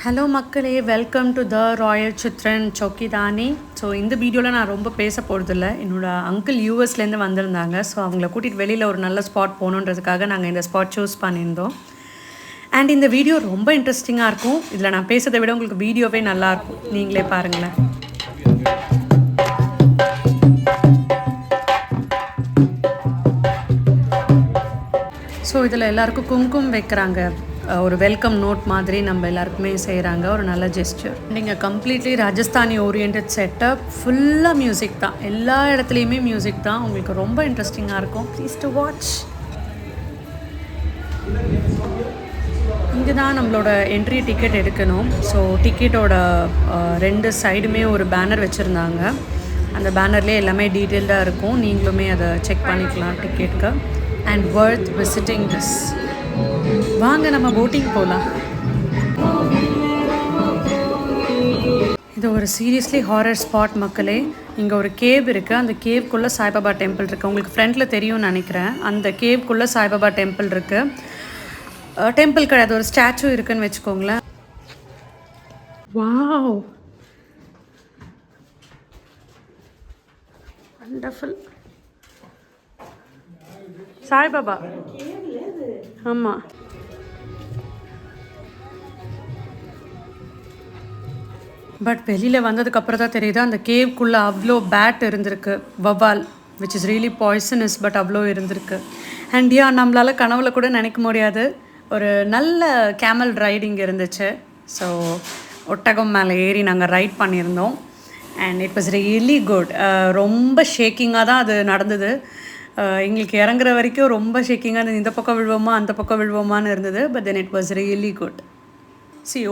Hello மக்களே, welcome to the royal Chithran Chokhi dhani. So இந்த வீடியோவில் நான் ரொம்ப பேச போகிறதில்ல. என்னோடய அங்கிள் யூஎஸ்லேருந்து வந்திருந்தாங்க. ஸோ அவங்கள கூட்டிகிட்டு வெளியில் ஒரு நல்ல ஸ்பாட் போகணுன்றதுக்காக நாங்கள் இந்த ஸ்பாட் சூஸ் பண்ணியிருந்தோம். அண்ட் இந்த வீடியோ ரொம்ப இன்ட்ரெஸ்டிங்காக இருக்கும். இதில் நான் பேசுறதை விட உங்களுக்கு வீடியோவே நல்லாயிருக்கும். நீங்களே பாருங்களேன். ஸோ இதில் எல்லாருக்கும் குங்குமம் வைக்கிறாங்க. ஒரு வெல்கம் நோட் மாதிரி நம்ம எல்லாருக்குமே செய்கிறாங்க. ஒரு நல்ல ஜெஸ்டர். நீங்கள் கம்ப்ளீட்லி ராஜஸ்தானி ஓரியன்ட் செட்டப், ஃபுல்லாக மியூசிக் தான். எல்லா இடத்துலையுமே மியூசிக் தான். உங்களுக்கு ரொம்ப இன்ட்ரெஸ்டிங்காக இருக்கும். Please to watch. இங்கே தான் நம்மளோட என்ட்ரி டிக்கெட் எடுக்கணும். ஸோ டிக்கெட்டோட ரெண்டு சைடுமே ஒரு பேனர் வச்சுருந்தாங்க. அந்த பேனர்லேயே எல்லாமே டீட்டெயில்டாக இருக்கும். நீங்களுமே அதை செக் பண்ணிக்கலாம் டிக்கெட்டுக்கு. And worth visiting this. வாங்க நம்ம போட்டிங் போகலாம். இது ஒரு சீரியஸ்லி ஹாரர் ஸ்பாட் மக்களே. இங்கே ஒரு கேவ் இருக்குது. அந்த கேவ்க்குள்ளே சாய்பாபா டெம்பிள் இருக்குது. உங்களுக்கு ஃப்ரண்ட்டில் தெரியும்னு நினைக்கிறேன். அந்த கேவ்க்குள்ளே சாய்பாபா டெம்பிள் இருக்குது. டெம்பிள் கிடையாது, ஒரு ஸ்டாச்சு இருக்குதுன்னு வச்சுக்கோங்களேன். Wow, wonderful. சாய்பாபா, ஆமாம். பட் வெளியில் வந்ததுக்கப்புறம் தான் தெரியுது அந்த கேவ்க்குள்ளே அவ்வளோ பேட் இருந்திருக்கு. வவால், which is really poisonous, but அவ்வளோ இருந்திருக்கு. அண்ட் நம்மளால் கனவுல கூட நினைக்க முடியாது. ஒரு நல்ல கேமல் ரைடிங் இருந்துச்சு. ஸோ ஒட்டகம் மேலே ஏறி நாங்கள் ரைட் பண்ணியிருந்தோம். And it was really good. ரொம்ப ஷேக்கிங்காக தான் அது நடந்தது. எங்களுக்கு இறங்குற வரைக்கும் ரொம்ப ஷேக்கிங்காக இருந்தது. இந்த பக்கம் விழுவோமா அந்த பக்கம் விழுவோமான்னு இருந்தது. But then it was really good.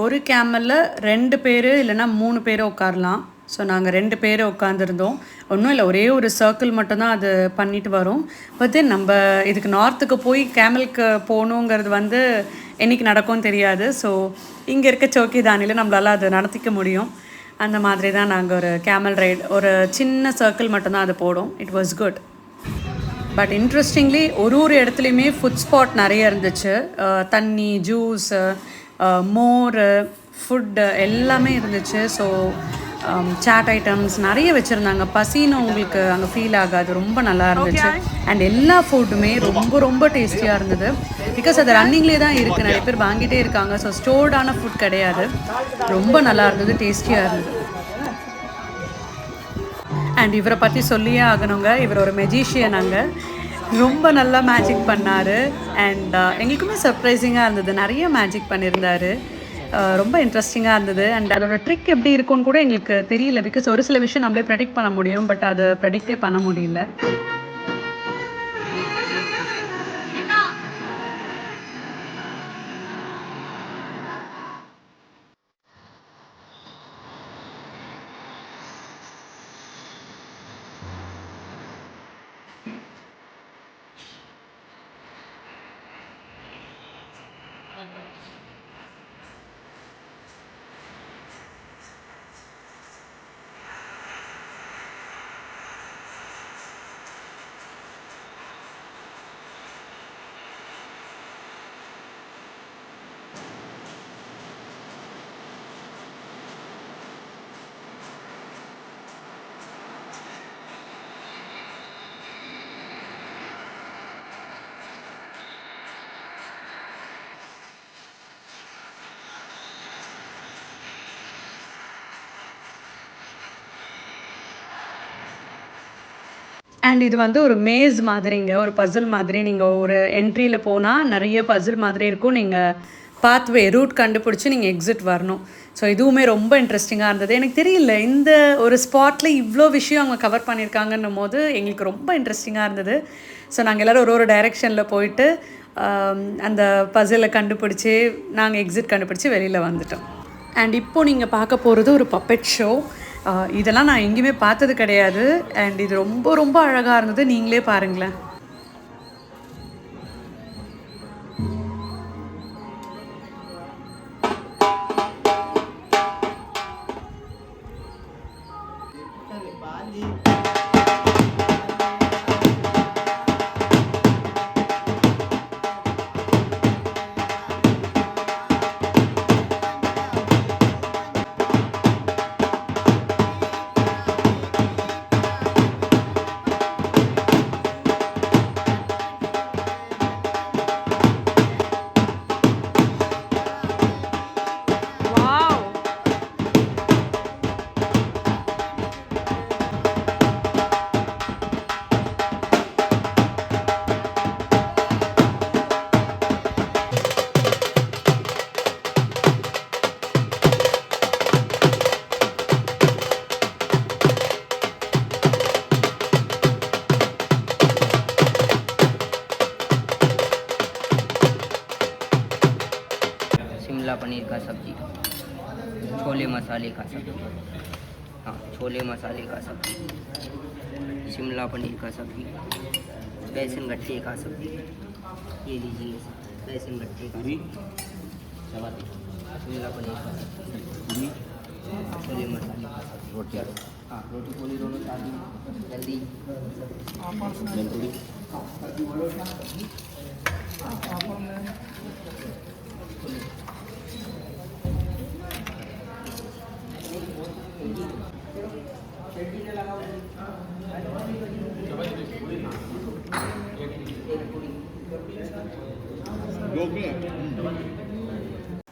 ஒரு கேமலில் 2 பேர் இல்லைனா 3 பேர் உட்காரலாம். ஸோ நாங்கள் 2 பேர் உட்காந்துருந்தோம். ஒன்றும் இல்லை, ஒரே ஒரு சர்க்கிள் மட்டும்தான் அது பண்ணிட்டு வரும். பட் தென் நம்ம இதுக்கு நார்த்துக்கு போய் கேமலுக்கு போகணுங்கிறது என்றைக்கு நடக்கும்னு தெரியாது. ஸோ இங்கே இருக்க Chokhi dhaniயில் நம்மளால் அது நடத்திக்க முடியும். அந்த மாதிரி தான் நாங்கள் ஒரு கேமல் ரைட், ஒரு சின்ன சர்க்கிள் மட்டும்தான் அது போடும். It was good. But interestingly ஒரு இடத்துலையுமே ஃபுட் ஸ்பாட் நிறைய இருந்துச்சு. தண்ணி, ஜூஸு, மோர், ஃபுட்டு எல்லாமே இருந்துச்சு. ஸோ சாட் ஐட்டம்ஸ் நிறைய வச்சுருந்தாங்க. பசின்னு உங்களுக்கு அங்கே ஃபீல் ஆகாது. ரொம்ப நல்லா இருந்துச்சு. அண்ட் எல்லா ஃபுட்டுமே ரொம்ப ரொம்ப டேஸ்டியாக இருந்தது. பிகாஸ் அது ரன்னிங்லேயே தான் இருக்குது. நிறைய பேர் வாங்கிட்டே இருக்காங்க. ஸோ ஸ்டோர்டான ஃபுட் கிடையாது. ரொம்ப நல்லா இருந்தது, டேஸ்டியாக இருந்தது. அண்ட் இவரை பற்றி சொல்லியே ஆகணுங்க. இவர் ஒரு மெஜிஷியன். அங்கே ரொம்ப நல்லா மேஜிக் பண்ணார். அண்ட் எங்களுக்குமே சர்ப்ரைசிங்காக இருந்தது. நிறைய மேஜிக் பண்ணியிருந்தார். ரொம்ப இன்ட்ரெஸ்டிங்காக இருந்தது. அண்ட் அதோட ட்ரிக் எப்படி இருக்குன்னு கூட எங்களுக்கு தெரியல. பிகாஸ் ஒரு சில விஷயம் நம்மளே ப்ரெடிக்ட் பண்ண முடியும், பட் அதை ப்ரெடிக்டே பண்ண முடியல. அண்ட் இது ஒரு மேஸ் மாதிரிங்க, ஒரு பசில் மாதிரி. நீங்கள் ஒரு என்ட்ரியில் போனால் நிறைய பசில் மாதிரி இருக்கும். நீங்கள் பாத்வே ரூட் கண்டுபிடிச்சி நீங்கள் எக்ஸிட் வரணும். ஸோ இதுவுமே ரொம்ப இன்ட்ரெஸ்டிங்காக இருந்தது. எனக்கு தெரியல, இந்த ஒரு ஸ்பாட்டில் இவ்வளோ விஷயம் அவங்க கவர் பண்ணியிருக்காங்கன்னும் போது எங்களுக்கு ரொம்ப இன்ட்ரெஸ்டிங்காக இருந்தது. ஸோ நாங்கள் எல்லோரும் ஒரு டைரெக்ஷனில் போயிட்டு அந்த பசிலை கண்டுபிடிச்சி நாங்கள் எக்ஸிட் கண்டுபிடிச்சி வெளியில் வந்துட்டோம். அண்ட் இப்போது நீங்கள் பார்க்க போகிறது ஒரு பப்பெட் ஷோ. இதெல்லாம் நான் எங்கேயுமே பார்த்தது கிடையாது. அண்ட் இது ரொம்ப ரொம்ப அழகாக இருந்தது. நீங்களே பாருங்களேன். छोले मसाले का सब्जी, हाँ छोले मसाले का सब्जी, शिमला पनीर का सब्जी, बेसन गट्टे का सब्जी, ये लीजिए बेसन गट्टे का चपाती, शिमला पनीर का सब्जी, छोले मसाले का सब्जी, रोटी, हाँ रोटी पूरी दोनों साथ में जल्दी जल्दी।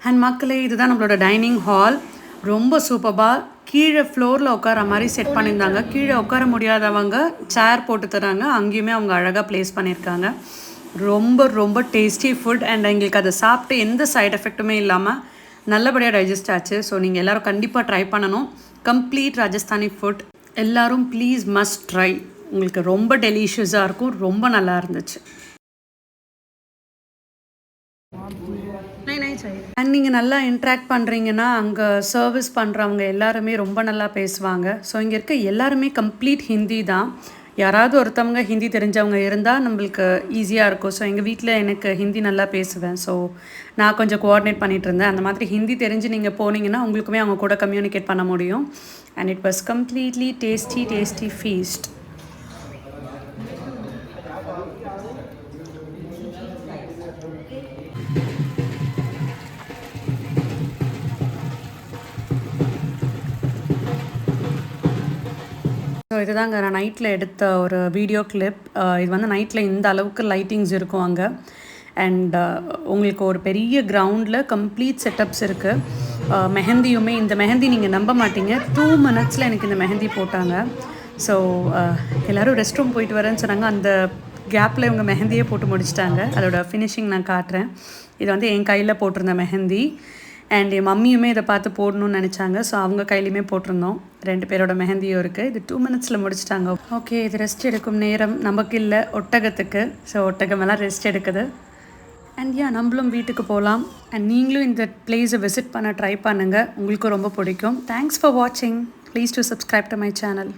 அண்ட் மக்களே இதுதான் நம்மளோட டைனிங் ஹால். ரொம்ப சூப்பராக கீழே ஃப்ளோரில் உட்கார மாதிரி செட் பண்ணியிருந்தாங்க. கீழே உட்கார முடியாதவங்க சேர் போட்டு தராங்க, அங்கேயுமே அவங்க அழகாக ப்ளேஸ் பண்ணியிருக்காங்க. ரொம்ப ரொம்ப டேஸ்டி ஃபுட் அண்ட் எங்களுக்கு அதை சாப்பிட்டு எந்த சைட் எஃபெக்ட்டுமே இல்லாமல் நல்லபடியாக டைஜஸ்ட் ஆச்சு. ஸோ நீங்கள் எல்லோரும் கண்டிப்பாக ட்ரை பண்ணணும். கம்ப்ளீட் ராஜஸ்தானி ஃபுட் எல்லோரும் ப்ளீஸ் மஸ்ட் ட்ரை. உங்களுக்கு ரொம்ப டெலிஷியஸாக இருக்கும், ரொம்ப நல்லா இருந்துச்சு. அண்ட் நீங்கள் நல்லா இன்ட்ராக்ட் பண்ணுறீங்கன்னா அங்கே சர்வீஸ் பண்ணுறவங்க எல்லாருமே ரொம்ப நல்லா பேசுவாங்க. ஸோ இங்கே இருக்க எல்லாருமே கம்ப்ளீட் ஹிந்தி தான். யாராவது ஒருத்தவங்க ஹிந்தி தெரிஞ்சவங்க இருந்தால் நம்மளுக்கு ஈஸியாக இருக்கும். ஸோ எங்கள் வீட்டில் எனக்கு ஹிந்தி நல்லா பேசுவேன். ஸோ நான் கொஞ்சம் கோஆர்டினேட் பண்ணிகிட்டு இருந்தேன். அந்த மாதிரி ஹிந்தி தெரிஞ்சு நீங்கள் போனீங்கன்னா உங்களுக்குமே அவங்க கூட கம்யூனிகேட் பண்ண முடியும். And it was completely tasty feast. So இதுதாங்க நான் நைட்டில் எடுத்த ஒரு வீடியோ கிளிப். இது வந்து நைட்டில் இந்த அளவுக்கு லைட்டிங்ஸ் இருக்கும் அங்கே. அண்ட் உங்களுக்கு ஒரு பெரிய கிரவுண்டில் கம்ப்ளீட் செட்டப்ஸ் இருக்குது. மெஹந்தியுமே, இந்த மெஹந்தி நீங்கள் நம்ப மாட்டீங்க, 2 minutes எனக்கு இந்த மெஹந்தி போட்டாங்க. ஸோ எல்லோரும் ரெஸ்ட் ரூம் போயிட்டு வரேன்னு சொன்னாங்க. அந்த கேப்பில் இவங்க மெஹந்தியே போட்டு முடிச்சிட்டாங்க. அதோட ஃபினிஷிங் நான் காட்டுறேன். இது வந்து என் கையில் போட்டிருந்த மெஹந்தி. அண்ட் என் மம்மியுமே இதை பார்த்து போடணும்னு நினச்சாங்க. ஸோ அவங்க கையிலையுமே போட்டிருந்தோம். 2 பேரோட மெஹந்தியும் இருக்குது. இது 2 minutes முடிச்சிட்டாங்க. ஓகே, இது ரெஸ்ட் எடுக்கும் நேரம் நமக்கு இல்லை, ஒட்டகத்துக்கு. ஸோ ஒட்டகமெல்லாம் ரெஸ்ட் எடுக்குது. அண்ட் நம்மளும் வீட்டுக்கு போகலாம். அண்ட் நீங்களும் இந்த பிளேஸை விசிட் பண்ண ட்ரை பண்ணுங்கள், உங்களுக்கும் ரொம்ப பிடிக்கும். தேங்க்ஸ் ஃபார் வாட்சிங். Please to subscribe to my channel.